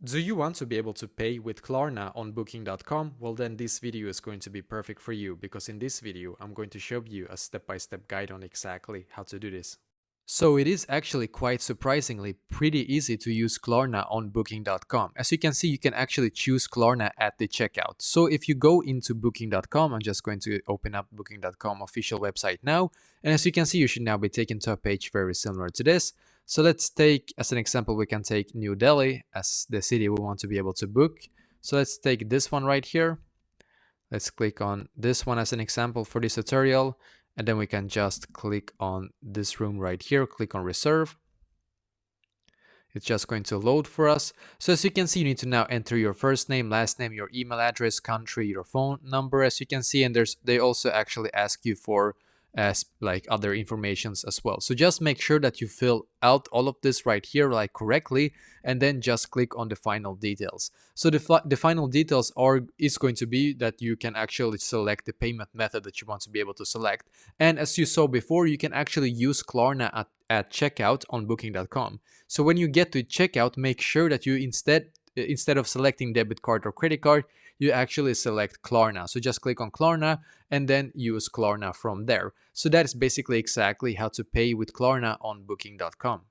Do you want to be able to pay with Klarna on Booking.com? Well, then this video is going to be perfect for you, because in this video I'm going to show you a step-by-step guide on exactly how to do this. So it is actually quite surprisingly pretty easy to use Klarna on Booking.com. As you can see, you can actually choose Klarna at the checkout. So if you go into Booking.com, I'm just going to open up Booking.com official website now. And as you can see, you should now be taken to a page very similar to this. So let's take, as an example, we can take New Delhi as the city we want to be able to book. So let's take this one right here. Let's click on this one as an example for this tutorial. And then we can just click on this room right here, click on reserve. It's just going to load for us. So as you can see, you need to now enter your first name, last name, your email address, country, your phone number, as you can see. And they also actually ask you for like other informations as well. So just make sure that you fill out all of this right here like correctly, and then just click on the final details. So the final details is going to be that you can actually select the payment method that you want to be able to select. And as you saw before, you can actually use Klarna at checkout on Booking.com. So when you get to checkout, make sure that you instead of selecting debit card or credit card, you actually select Klarna. So just click on Klarna and then use Klarna from there. So that is basically exactly how to pay with Klarna on Booking.com.